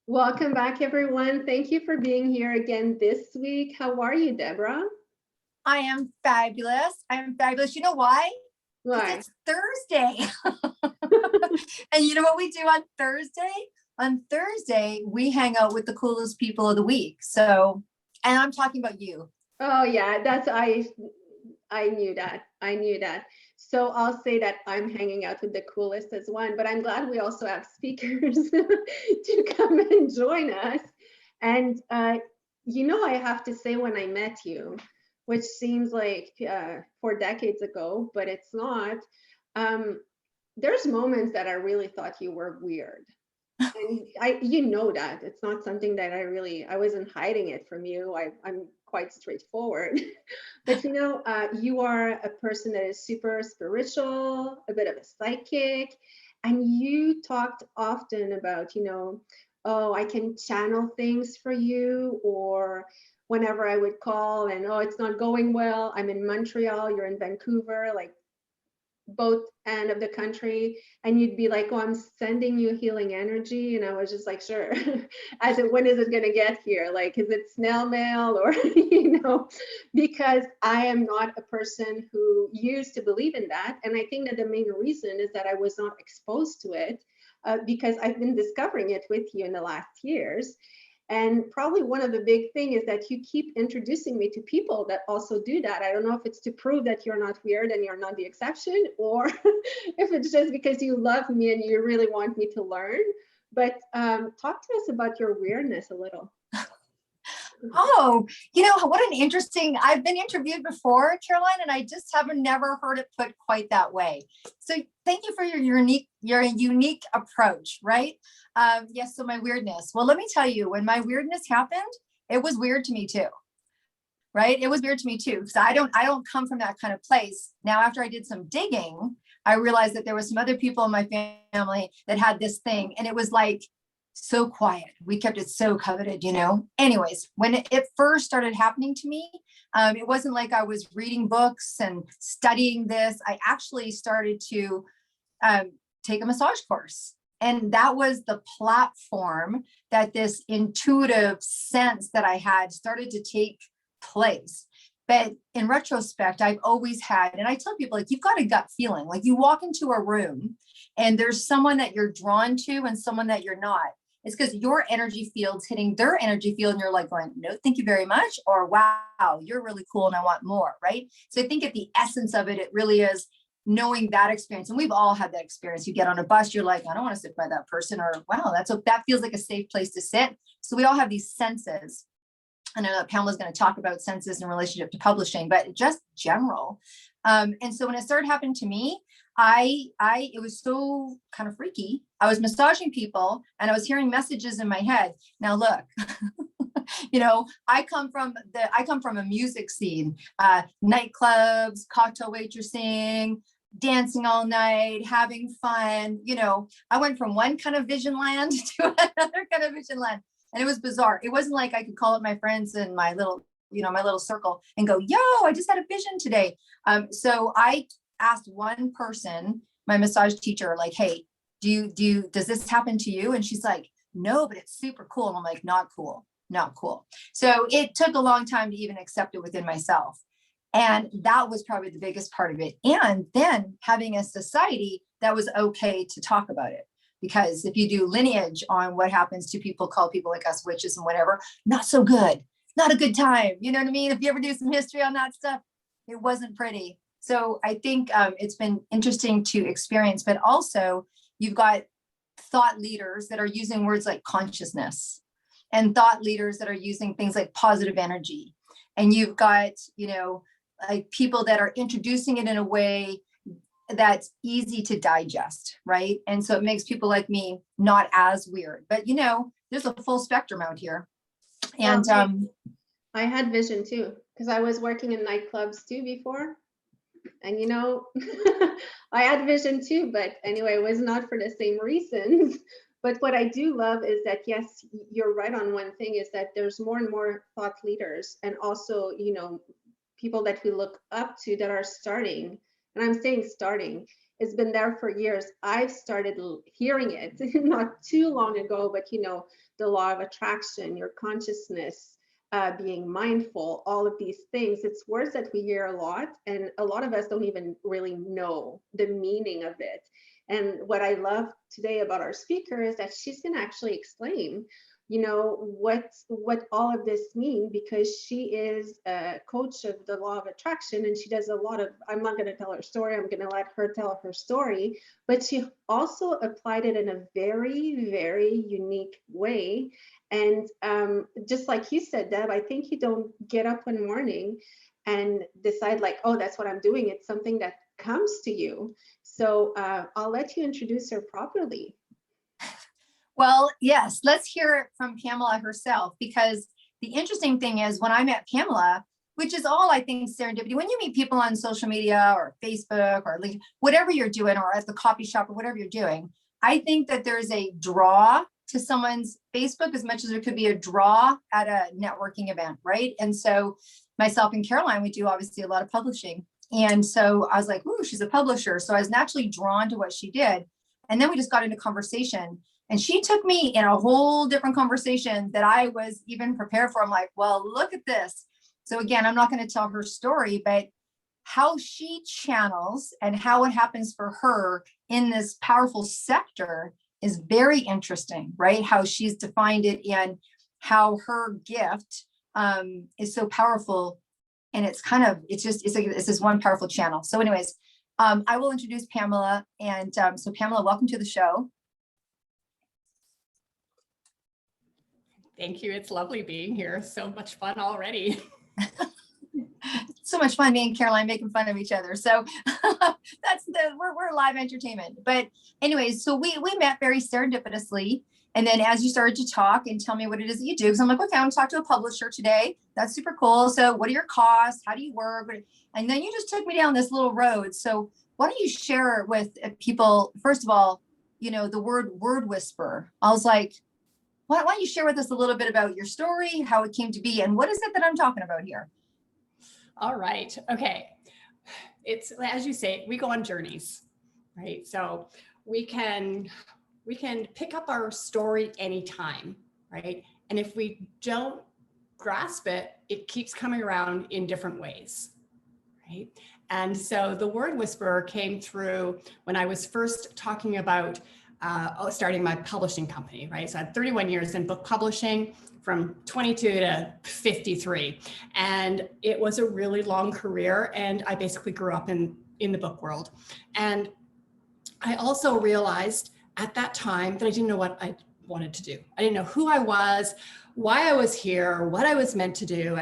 Welcome back, everyone. Thank you for being here again this week. How are you, Deborah? I am fabulous. I am fabulous. You know why? Because Why? it's Thursday. And you know what we do on Thursday? On Thursday, we hang out with the coolest people of the week. And I'm talking about you. Oh yeah, I knew that. I knew that. So I'll say that I'm hanging out with the coolest as one, but I'm glad we also have speakers to come and join us. And I have to say when I met you, which seems like 4 decades ago, but it's not. Um, there's moments that I really thought you were weird. And you know that it's not something that I wasn't hiding it from you. I'm quite straightforward. But you are a person that is super spiritual, a bit of a psychic, and you talked often about, oh, I can channel things for you, or whenever I would call and, oh, it's not going well, I'm in Montreal, you're in Vancouver, like both end of the country, and you'd be like, oh, I'm sending you healing energy, and I was just like, sure. I said, when is it going to get here? Like, is it snail mail? Or because I am not a person who used to believe in that, and I think that the main reason is that I was not exposed to it, because I've been discovering it with you in the last years. And probably one of the big thing is that you keep introducing me to people that also do that. I don't know if it's to prove that you're not weird and you're not the exception, or if it's just because you love me and you really want me to learn. But talk to us about your weirdness a little. Oh, what an interesting, I've been interviewed before, Caroline, and I just haven't never heard it put quite that way. So thank you for your unique approach, right? Yes, so my weirdness. Well, let me tell you, when my weirdness happened, it was weird to me too. Right? It was weird to me too, because I don't come from that kind of place. Now, after I did some digging, I realized that there was some other people in my family that had this thing, and it was like so quiet. We kept it so coveted, Anyways, when it first started happening to me, it wasn't like I was reading books and studying this. I actually started to take a massage course. And that was the platform that this intuitive sense that I had started to take place. But in retrospect, I've always had, and I tell people, like, you've got a gut feeling, like you walk into a room and there's someone that you're drawn to and someone that you're not. It's because your energy field's hitting their energy field and you're like going, no, thank you very much. Or, wow, you're really cool and I want more, right? So I think at the essence of it, it really is knowing that experience. And we've all had that experience. You get on a bus, you're like, I don't want to sit by that person, or wow, that feels like a safe place to sit. So we all have these senses. I know that Pamela's going to talk about senses in relationship to publishing, but just general. And so when it started happening to me, it was so kind of freaky. I was massaging people and I was hearing messages in my head. Now look, I come from a music scene, nightclubs, cocktail waitressing, dancing all night, having fun. I went from one kind of vision land to another kind of vision land. And it was bizarre. It wasn't like I could call up my friends in my little circle and go, yo, I just had a vision today. So I asked one person, my massage teacher, like, hey, does this happen to you? And she's like, no, but it's super cool. And I'm like, not cool. So it took a long time to even accept it within myself. And that was probably the biggest part of it. And then having a society that was okay to talk about it. Because if you do lineage on what happens to people, call people like us witches and whatever, not so good, not a good time. You know what I mean? If you ever do some history on that stuff, it wasn't pretty. So I think it's been interesting to experience, but also you've got thought leaders that are using words like consciousness, and thought leaders that are using things like positive energy. And you've got, like people that are introducing it in a way that's easy to digest, right? And so it makes people like me not as weird. But there's a full spectrum out here. And I had vision too, because I was working in nightclubs too before. And I had vision too, but anyway, it was not for the same reasons. But what I do love is that, yes, you're right on one thing, is that there's more and more thought leaders, and also, people that we look up to that are starting. And I'm saying starting, it's been there for years. I've started hearing it not too long ago, but the law of attraction, your consciousness, being mindful, all of these things. It's words that we hear a lot, and a lot of us don't even really know the meaning of it. And what I love today about our speaker is that she's going to actually explain, what all of this mean, because she is a coach of the law of attraction, and she does a lot of, I'm not going to tell her story, I'm going to let her tell her story, but she also applied it in a very, very unique way. And just like you said, Deb, I think you don't get up one morning and decide like, oh, that's what I'm doing. It's something that comes to you. So I'll let you introduce her properly. Well, yes, let's hear it from Pamela herself, because the interesting thing is when I met Pamela, which is all I think serendipity, when you meet people on social media or Facebook or whatever you're doing, or at the coffee shop or whatever you're doing, I think that there's a draw to someone's Facebook as much as there could be a draw at a networking event, right? And so myself and Caroline, we do obviously a lot of publishing. And so I was like, ooh, she's a publisher. So I was naturally drawn to what she did. And then we just got into conversation. And she took me in a whole different conversation that I was even prepared for. I'm like, well, look at this. So again, I'm not going to tell her story, but how she channels and how it happens for her in this powerful sector is very interesting, right? How she's defined it and how her gift is so powerful. And it's this one powerful channel. So anyways, I will introduce Pamela. And so Pamela, welcome to the show. Thank you. It's lovely being here. So much fun already. So much fun, me and Caroline making fun of each other. So we're live entertainment. But anyways, so we met very serendipitously. And then as you started to talk and tell me what it is that you do, because I'm like, okay, I'm going to talk to a publisher today. That's super cool. So what are your costs? How do you work? And then you just took me down this little road. So why don't you share with people, first of all, the word whisperer. I was like, why don't you share with us a little bit about your story, how it came to be, and what is it that I'm talking about here? All right. Okay. It's, as you say, we go on journeys, right? So we can pick up our story anytime, right? And if we don't grasp it, it keeps coming around in different ways, right? And so the word whisperer came through when I was first talking about starting my publishing company, right? So I had 31 years in book publishing from 22 to 53. And it was a really long career. And I basically grew up in the book world. And I also realized at that time that I didn't know what I wanted to do. I didn't know who I was, why I was here, what I was meant to do.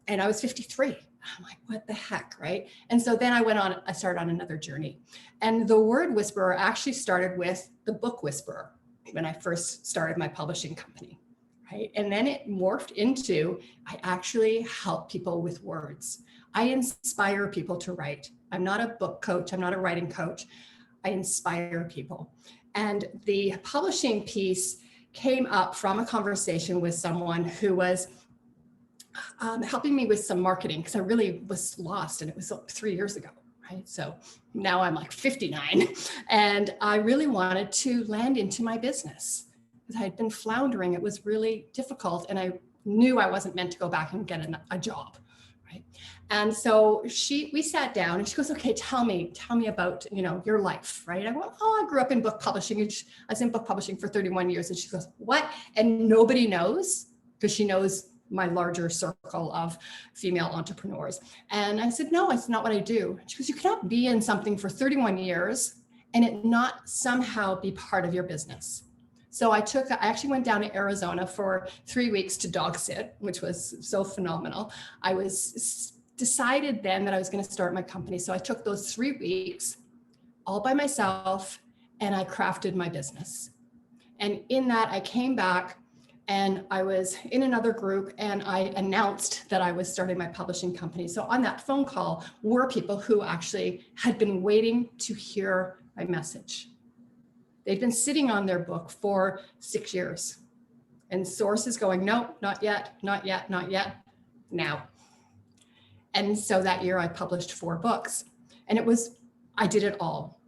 And I was 53. I'm like, what the heck, right? And so then I started on another journey. And the word whisperer actually started with the book whisperer when I first started my publishing company, right? And then it morphed into, I actually help people with words. I inspire people to write. I'm not a book coach. I'm not a writing coach. I inspire people. And the publishing piece came up from a conversation with someone who was helping me with some marketing, because I really was lost, and it was 3 years ago, right? So now I'm like 59, and I really wanted to land into my business because I had been floundering. It was really difficult, and I knew I wasn't meant to go back and get a job, right? And so we sat down, and she goes, "Okay, tell me about your life," right? I went, "Oh, I grew up in book publishing." And I was in book publishing for 31 years, and she goes, "What?" And nobody knows, because she knows my larger circle of female entrepreneurs. And I said, "No, it's not what I do." She goes, "You cannot be in something for 31 years and it not somehow be part of your business." So I actually went down to Arizona for 3 weeks to dog sit, which was so phenomenal. I was decided then that I was going to start my company. So I took those 3 weeks all by myself, and I crafted my business. And in that, I came back, and I was in another group, and I announced that I was starting my publishing company. So on that phone call were people who actually had been waiting to hear my message. They'd been sitting on their book for 6 years, and sources going, "No, not yet, not yet, not yet, now." And so that year I published 4 books, and I did it all.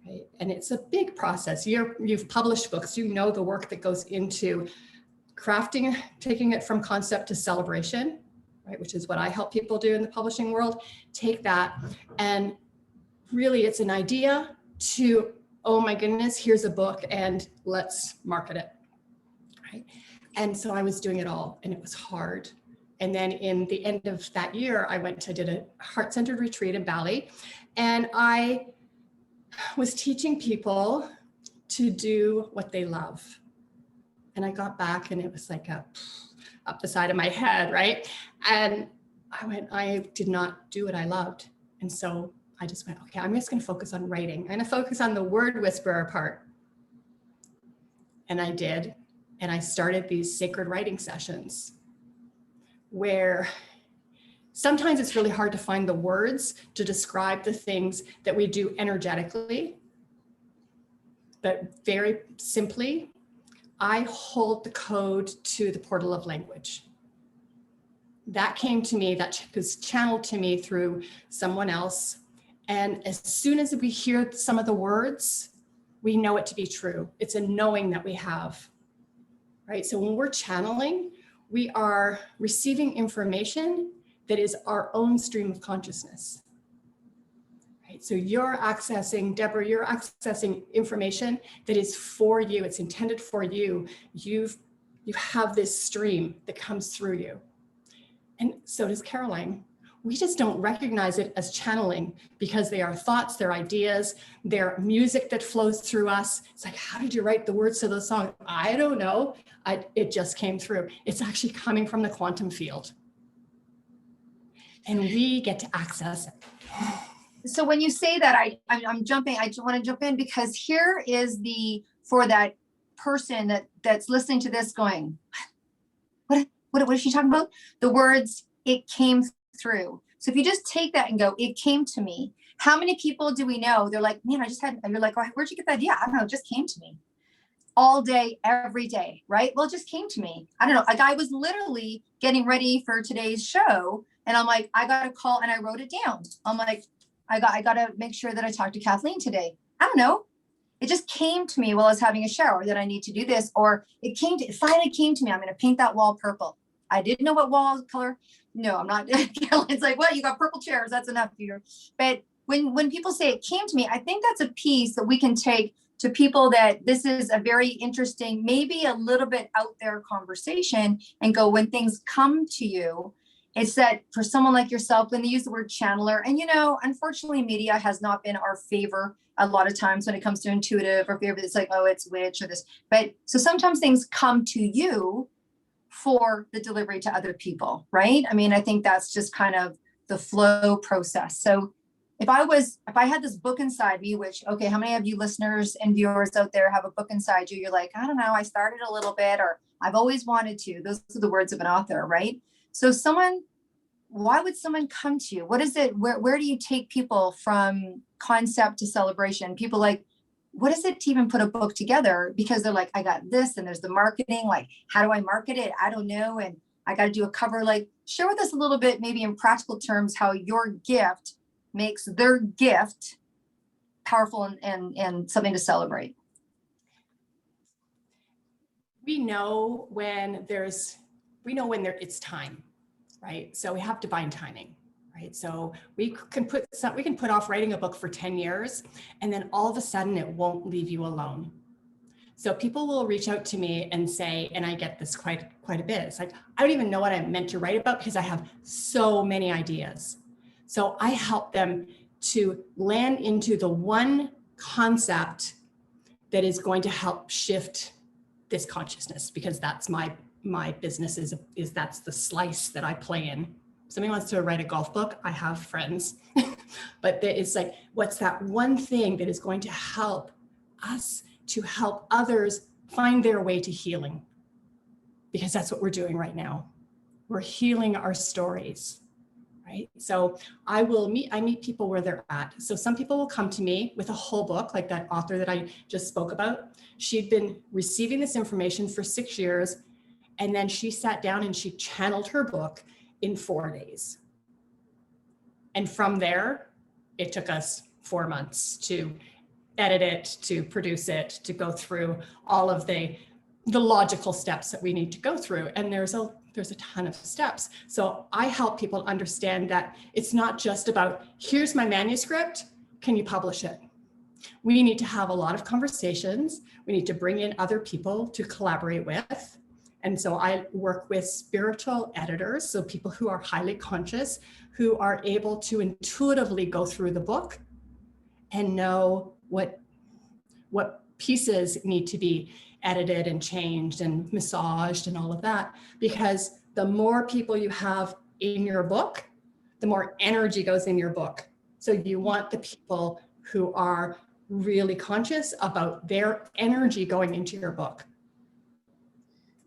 right? And it's a big process. You've published books, you know the work that goes into crafting, taking it from concept to celebration, right? Which is what I help people do in the publishing world. Take that, and really it's an idea to, oh my goodness, here's a book and let's market it, right? And so I was doing it all, and it was hard. And then in the end of that year, did a heart-centered retreat in Bali, and I was teaching people to do what they love. And I got back and it was like up the side of my head, right? And I did not do what I loved. And so I just went, okay, I'm just gonna focus on writing. I'm gonna focus on the word whisperer part. And I did. And I started these sacred writing sessions where sometimes it's really hard to find the words to describe the things that we do energetically. But very simply, I hold the code to the portal of language. That came to me, that was channeled to me through someone else. And as soon as we hear some of the words, we know it to be true. It's a knowing that we have, right? So when we're channeling, we are receiving information that is our own stream of consciousness. So you're accessing, Deborah, you're accessing information that is for you. It's intended for you. You have this stream that comes through you. And so does Caroline. We just don't recognize it as channeling because they are thoughts, they're ideas, they're music that flows through us. It's like, how did you write the words to the song? I don't know. It just came through. It's actually coming from the quantum field. And we get to access it. So when you say that, I'm jumping, I want to jump in because here is for that person that's listening to this going, what is she talking about? The words, it came through. So if you just take that and go, it came to me. How many people do we know? They're like, man, you're like, oh, where'd you get that idea? I don't know, it just came to me. All day, every day, right? Well, it just came to me. I don't know. Like I was literally getting ready for today's show and I'm like, I got a call and I wrote it down. I'm like, I got to make sure that I talk to Kathleen today. I don't know. It just came to me while I was having a shower that I need to do this, or it finally came to me. I'm going to paint that wall purple. I didn't know what wall color. No, I'm not. Caroline's like, well, you got purple chairs. That's enough for you. But when people say it came to me, I think that's a piece that we can take to people that this is a very interesting, maybe a little bit out there conversation and go, when things come to you, it's that for someone like yourself, when they use the word channeler, and unfortunately media has not been our favor a lot of times when it comes to intuitive or favor. It's like, oh, it's witch or this. But so sometimes things come to you for the delivery to other people, right? I mean, I think that's just kind of the flow process. So if I had this book inside me, which, okay, how many of you listeners and viewers out there have a book inside you? You're like, I don't know, I started a little bit, or I've always wanted to. Those are the words of an author, right? So why would someone come to you? What is it? Where do you take people from concept to celebration? People like, what is it to even put a book together? Because they're like, I got this, and there's the marketing. Like, how do I market it? I don't know. And I got to do a cover. Like, share with us a little bit, maybe in practical terms, how your gift makes their gift powerful and something to celebrate. We know when it's time, right? So we have divine timing, right? So we can put off writing a book for 10 years, and then all of a sudden it won't leave you alone. So people will reach out to me and say, and I get this quite a bit. It's like, I don't even know what I'm meant to write about because I have so many ideas. So I help them to land into the one concept that is going to help shift this consciousness, because that's my business is that's the slice that I play in. If somebody wants to write a golf book, I have friends, but it's like, what's that one thing that is going to help us to help others find their way to healing? Because that's what we're doing right now. We're healing our stories, right? So I meet people where they're at. So some people will come to me with a whole book, like that author that I just spoke about. She'd been receiving this information for 6 years, and then she sat down and she channeled her book in 4 days. And from there, it took us 4 months to edit it, to produce it, to go through all of the logical steps that we need to go through. And there's a ton of steps. So I help people understand that it's not just about, here's my manuscript, can you publish it? We need to have a lot of conversations. We need to bring in other people to collaborate with. And so I work with spiritual editors, so people who are highly conscious, who are able to intuitively go through the book and know what pieces need to be edited and changed and massaged and all of that. Because the more people you have in your book, the more energy goes in your book. So you want the people who are really conscious about their energy going into your book.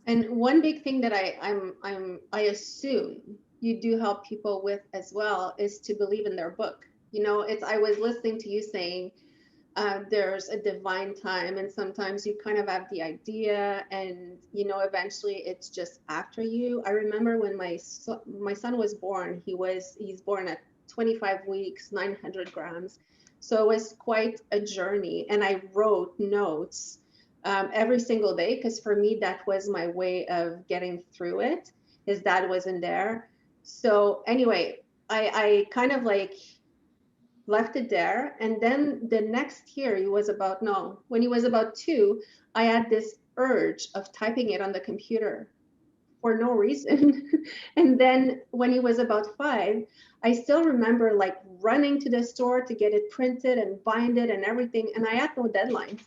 And one big thing that I assume you do help people with as well is to believe in their book. You know, I was listening to you saying there's a divine time, and sometimes you kind of have the idea, and you know, eventually it's just after you. I remember when my son was born. He's born at 25 weeks, 900 grams. So it was quite a journey, and I wrote notes every single day, because for me that was my way of getting through it. His dad wasn't there. So anyway, I kind of like left it there. And then the next year, when he was about 2, I had this urge of typing it on the computer for no reason. And then when he was about 5, I still remember like running to the store to get it printed and bind it and everything. And I had no deadlines.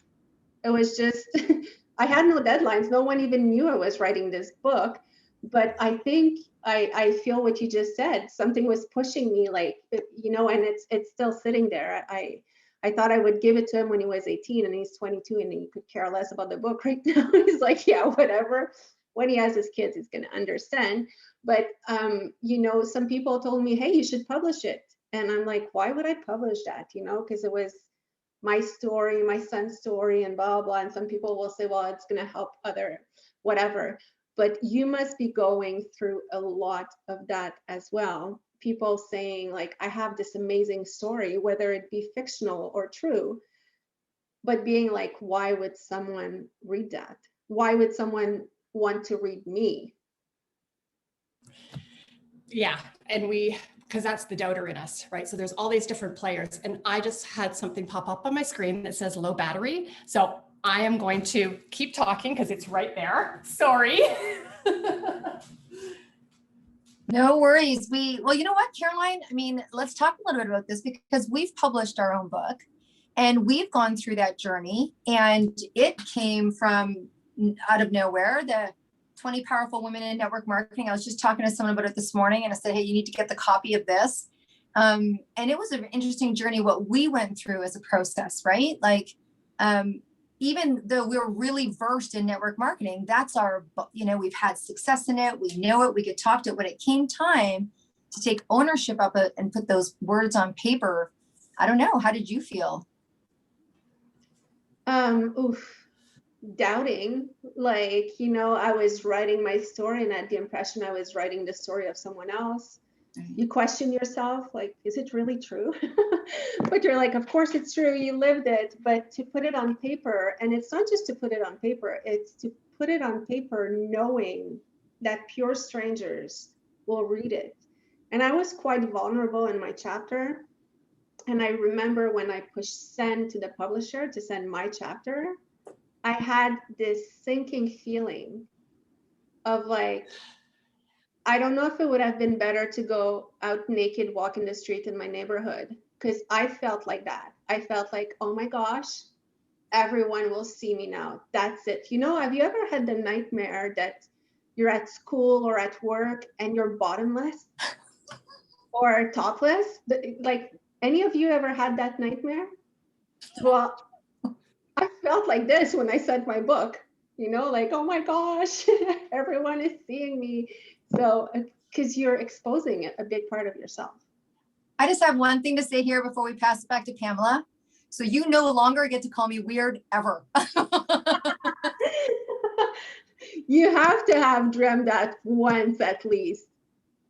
It was just, I had no deadlines. No one even knew I was writing this book. But I think I feel what you just said. Something was pushing me, like, you know, and it's still sitting there. I thought I would give it to him when he was 18, and he's 22, and he could care less about the book right now. He's like, yeah, whatever. When he has his kids, he's going to understand. But, you know, some people told me, hey, you should publish it. And I'm like, why would I publish that? You know, because it was my story, my son's story, and blah, blah. And some people will say, well, it's going to help other, whatever. But you must be going through a lot of that as well. People saying like, I have this amazing story, whether it be fictional or true, but being like, why would someone read that? Why would someone want to read me? Yeah, and because that's the doubter in us, right? So there's all these different players, and I just had something pop up on my screen that says low battery. So I am going to keep talking because it's right there. Sorry. No worries. Well, you know what, Caroline? I mean, let's talk a little bit about this, because we've published our own book and we've gone through that journey, and it came from out of nowhere, the 20 Powerful Women in Network Marketing. I was just talking to someone about it this morning, and I said, hey, you need to get the copy of this. And it was an interesting journey, what we went through as a process, right? Like, even though we're really versed in network marketing, that's our, you know, we've had success in it. We know it. We could talk to it. When it came time to take ownership of it and put those words on paper, I don't know. How did you feel? Doubting, like, you know, I was writing my story and I had the impression I was writing the story of someone else. You question yourself, like, is it really true? But you're like, of course it's true, you lived it. But to put it on paper, and it's not just to put it on paper, it's to put it on paper knowing that pure strangers will read it. And I was quite vulnerable in my chapter. And I remember when I pushed send to the publisher to send my chapter, I had this sinking feeling of like, I don't know if it would have been better to go out naked, walk in the street in my neighborhood, because I felt like that. I felt like, oh my gosh, everyone will see me now. That's it. You know, have you ever had the nightmare that you're at school or at work and you're bottomless or topless? Like, any of you ever had that nightmare? Well, I felt like this when I sent my book, you know, like, oh my gosh, everyone is seeing me. So, because you're exposing a big part of yourself. I just have one thing to say here before we pass it back to Pamela. So you no longer get to call me weird ever. You have to have dreamt that once at least.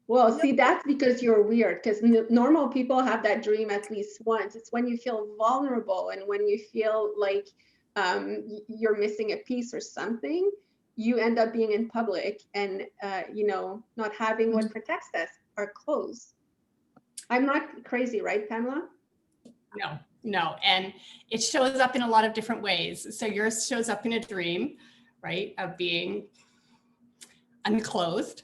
Well, No. see, that's because you're weird, because normal people have that dream at least once. It's when you feel vulnerable and when you feel like you're missing a piece or something, you end up being in public and, not having what protects us, our clothes. I'm not crazy, right, Pamela? No. And it shows up in a lot of different ways. So yours shows up in a dream, right, of being unclothed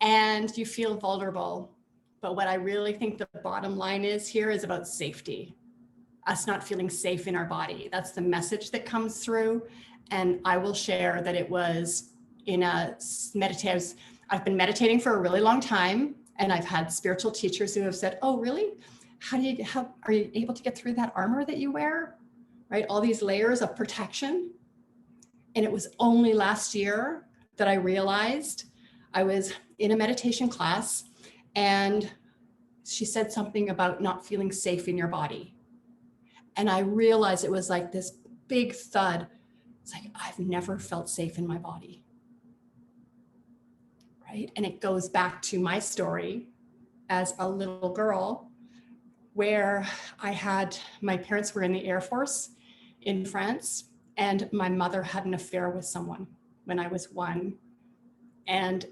and you feel vulnerable. But what I really think the bottom line is here is about safety, us not feeling safe in our body. That's the message that comes through. And I will share that it was in a meditative, I've been meditating for a really long time. And I've had spiritual teachers who have said, oh, really? How are you able to get through that armor that you wear? Right? All these layers of protection. And it was only last year that I realized I was in a meditation class and she said something about not feeling safe in your body. And I realized it was like this big thud. It's like, I've never felt safe in my body. Right? And it goes back to my story as a little girl where my parents were in the Air Force in France and my mother had an affair with someone when I was 1. And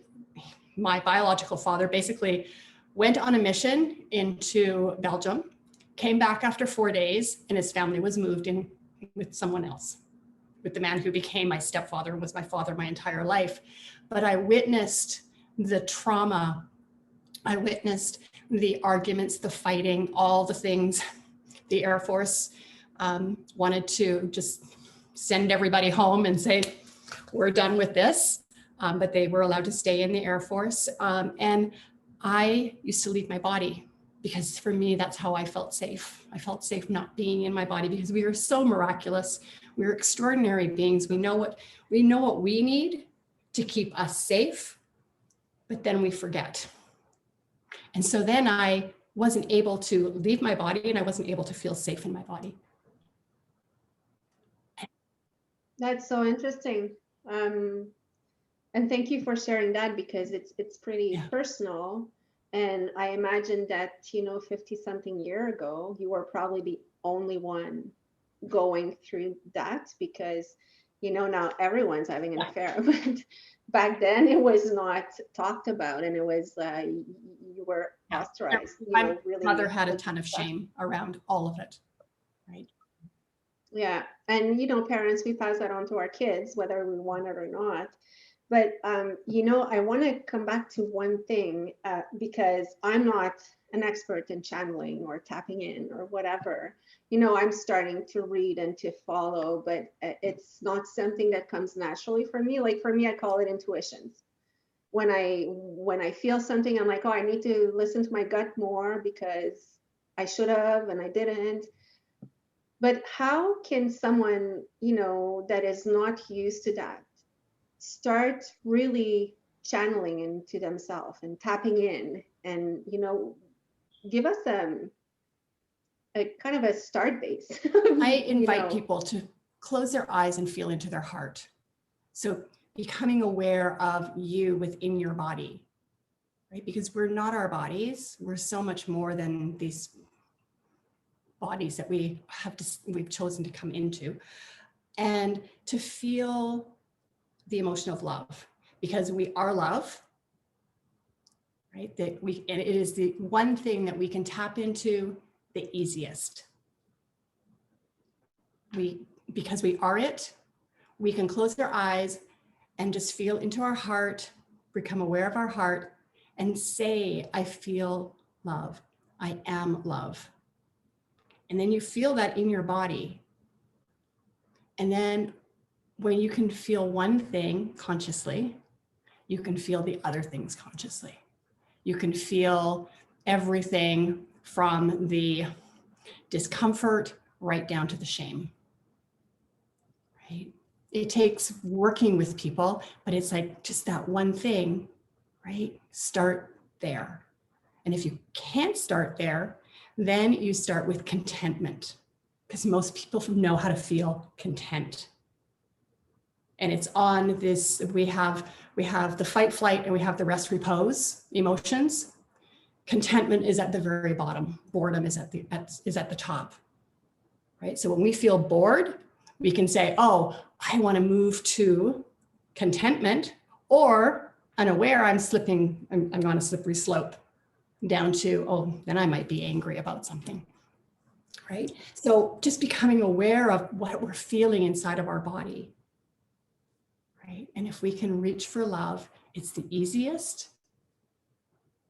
my biological father basically went on a mission into Belgium, came back after 4 days, and his family was moved in with someone else, with the man who became my stepfather and was my father my entire life. But I witnessed the trauma. I witnessed the arguments, the fighting, all the things. The Air Force wanted to just send everybody home and say, we're done with this. But they were allowed to stay in the Air Force. And I used to leave my body because for me, that's how I felt safe. I felt safe not being in my body because we are so miraculous. We're extraordinary beings. We know what we need to keep us safe, but then we forget. And so then I wasn't able to leave my body and I wasn't able to feel safe in my body. That's so interesting. And thank you for sharing that because it's pretty personal. And I imagine that, 50 something year ago, you were probably the only one going through that because, now everyone's having an affair. But back then it was not talked about and it was, you were ostracized. My really mother had a ton of shame around all of it, right? Yeah. And, parents, we pass that on to our kids, whether we want it or not. But, I want to come back to one thing because I'm not an expert in channeling or tapping in or whatever. I'm starting to read and to follow, but it's not something that comes naturally for me. Like for me, I call it intuitions. When I feel something, I'm like, oh, I need to listen to my gut more because I should have and I didn't. But how can someone, that is not used to that start really channeling into themselves and tapping in and, give us a kind of a start base? I invite people to close their eyes and feel into their heart. So becoming aware of you within your body, right? Because we're not our bodies. We're so much more than these bodies that we've chosen to come into. And to feel the emotion of love, because we are love, right? And it is the one thing that we can tap into the easiest. Because we are it, we can close our eyes and just feel into our heart, become aware of our heart and say, I feel love. I am love. And then you feel that in your body. And then when you can feel one thing consciously, you can feel the other things consciously. You can feel everything from the discomfort right down to the shame, right? It takes working with people, but it's like just that one thing, right? Start there. And if you can't start there, then you start with contentment, because most people know how to feel content. And it's on this, we have the fight, flight, and we have the rest, repose emotions. Contentment is at the very bottom. Boredom is at the top, right? So when we feel bored, we can say, oh, I want to move to contentment, or unaware, I'm on a slippery slope down to, oh, then I might be angry about something, right? So just becoming aware of what we're feeling inside of our body, right? And if we can reach for love, it's the easiest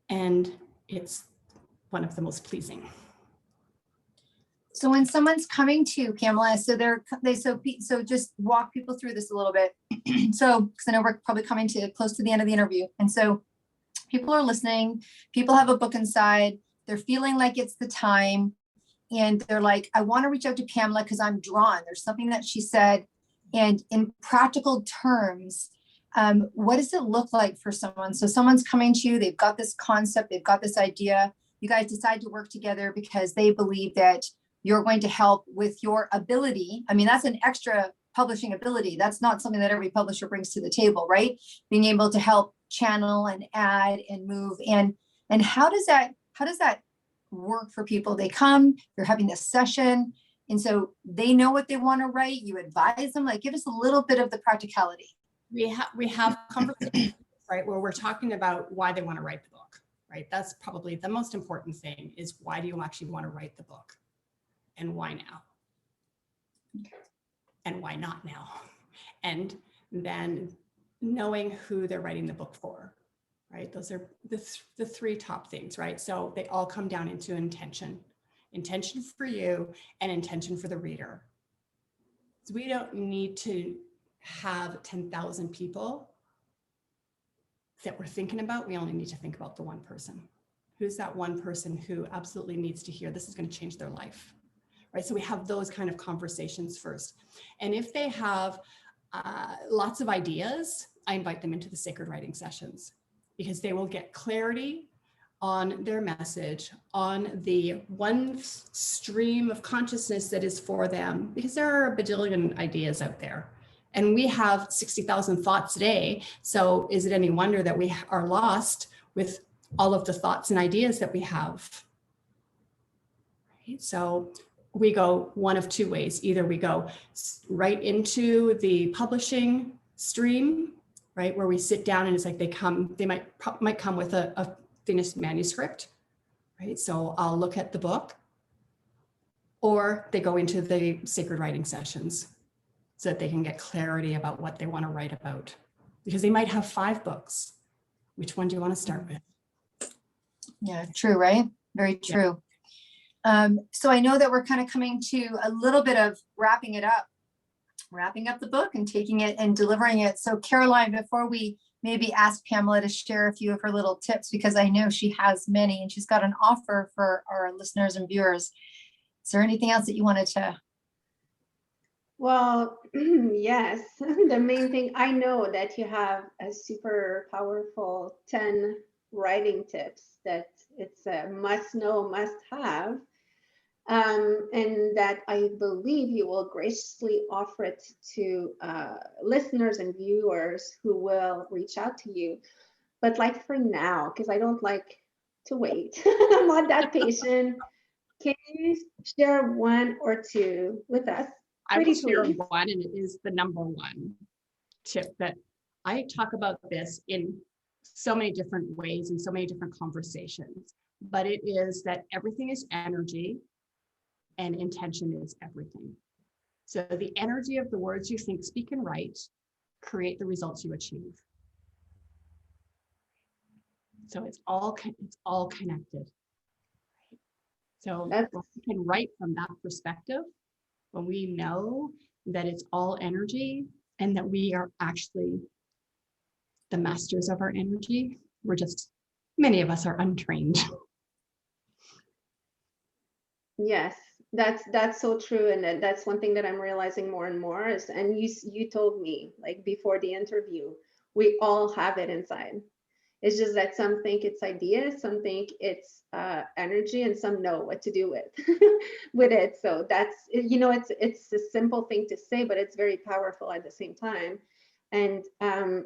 and it's one of the most pleasing. So when someone's coming to you, Pamela, so so just walk people through this a little bit. So, because I know we're probably coming to close to the end of the interview. And so people are listening, people have a book inside, they're feeling like it's the time. And they're like, I want to reach out to Pamela because I'm drawn. There's something that she said. And in practical terms, what does it look like for someone? So someone's coming to you, they've got this concept, they've got this idea. You guys decide to work together because they believe that you're going to help with your ability. I mean, that's an extra publishing ability. That's not something that every publisher brings to the table, right? Being able to help channel and add and move. And how does that work for people? They come, you're having this session, and so they know what they want to write. You advise them, like, give us a little bit of the practicality. We have conversations, right, where we're talking about why they want to write the book, right? That's probably the most important thing, is why do you actually want to write the book, and why now, and why not now, and then knowing who they're writing the book for, right? Those are the three top things, right? So they all come down into intention for you and intention for the reader. So we don't need to have 10,000 people that we're thinking about. We only need to think about the one person. Who's that one person who absolutely needs to hear this is going to change their life, right? So we have those kind of conversations first. And if they have lots of ideas, I invite them into the sacred writing sessions, because they will get clarity on their message, on the one stream of consciousness that is for them, because there are a bajillion ideas out there. And we have 60,000 thoughts a day. So is it any wonder that we are lost with all of the thoughts and ideas that we have? Right? So we go one of two ways. Either we go right into the publishing stream, right, where we sit down and it's like they might come with a finished manuscript, right? So I'll look at the book, or they go into the sacred writing sessions so that they can get clarity about what they want to write about, because they might have 5 books. Which one do you want to start with? Yeah, true, right? Very true. Yeah. So I know that we're kind of coming to a little bit of wrapping up the book and taking it and delivering it. So Caroline, before we maybe ask Pamela to share a few of her little tips, because I know she has many and she's got an offer for our listeners and viewers. Is there anything else that you wanted to? Well, yes, the main thing, I know that you have a super powerful 10 writing tips that it's a must know, must have. And that I believe you will graciously offer it to listeners and viewers who will reach out to you. But like for now, because I don't like to wait, I'm not that patient. Can you share one or two with us? I will share one, and it is the number one tip that I talk about this in so many different ways and so many different conversations, but it is that everything is energy. And intention is everything. So the energy of the words you think, speak, and write create the results you achieve. So it's all connected. So when we can write from that perspective, when we know that it's all energy and that we are actually the masters of our energy, many of us are untrained. Yes. That's so true, and that's one thing that I'm realizing more and more is, and you told me like before the interview, we all have it inside. It's just that some think it's ideas, some think it's energy, and some know what to do with with it. So that's, it's a simple thing to say, but it's very powerful at the same time. And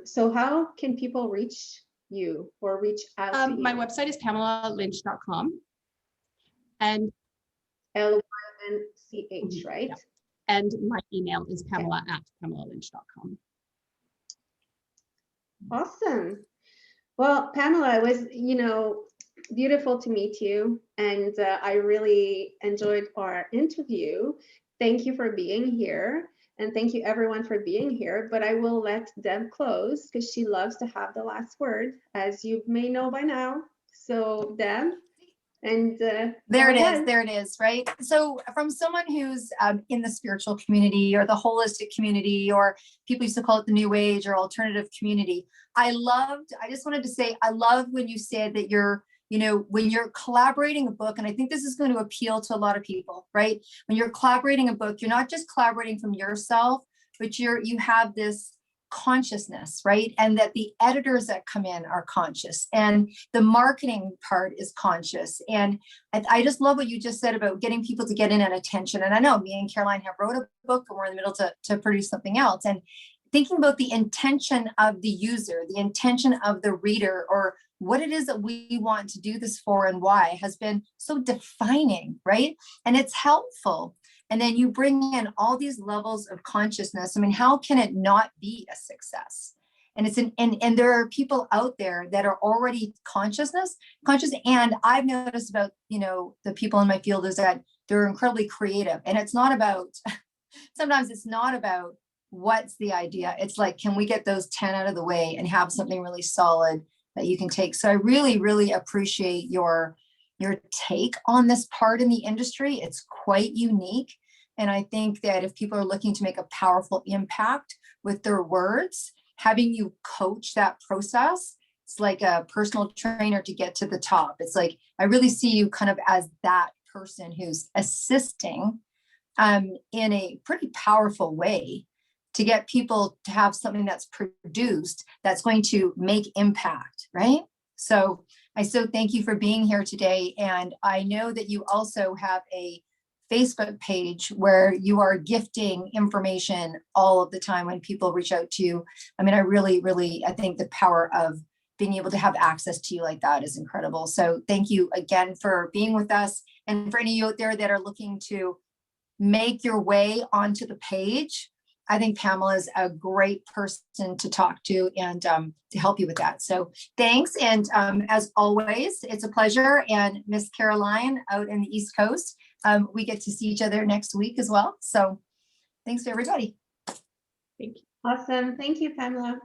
so how can people reach you or reach out to you? My website is PamelaLynch.com. And Lynch, right? Yeah. And my email is Pamela@PamelaLynch.com. Awesome. Well, Pamela, it was, beautiful to meet you. And I really enjoyed our interview. Thank you for being here. And thank you everyone for being here. But I will let Deb close because she loves to have the last word, as you may know by now. So Deb, and there it is, right? So from someone who's in the spiritual community or the holistic community, or people used to call it the new age or alternative community, I just wanted to say, I love when you said that when you're collaborating a book, and I think this is going to appeal to a lot of people, right? When you're collaborating a book, you're not just collaborating from yourself, but you have this consciousness, right? And that the editors that come in are conscious, and the marketing part is conscious. And I just love what you just said about getting people to get in at attention. And I know me and Caroline have wrote a book, and we're in the middle to produce something else. And thinking about the intention of the user, the intention of the reader, or what it is that we want to do this for and why, has been so defining, right? And it's helpful. And then you bring in all these levels of consciousness. I mean, how can it not be a success? And and there are people out there that are already conscious. And I've noticed about, the people in my field is that they're incredibly creative. And it's not about, sometimes it's not about what's the idea. It's like, can we get those 10 out of the way and have something really solid that you can take? So I really, really appreciate your take on this part in the industry. It's quite unique. And I think that if people are looking to make a powerful impact with their words, having you coach that process, it's like a personal trainer to get to the top. It's like, I really see you kind of as that person who's assisting in a pretty powerful way to get people to have something that's produced that's going to make impact, right? So I so thank you for being here today. And I know that you also have a Facebook page where you are gifting information all of the time when people reach out to you. I mean, I really, really, I think the power of being able to have access to you like that is incredible. So thank you again for being with us. And for any of you out there that are looking to make your way onto the page, I think Pamela is a great person to talk to and to help you with that. So thanks. And as always, it's a pleasure. And Miss Caroline out in the East Coast, we get to see each other next week as well. So thanks to everybody. Thank you. Awesome. Thank you, Pamela.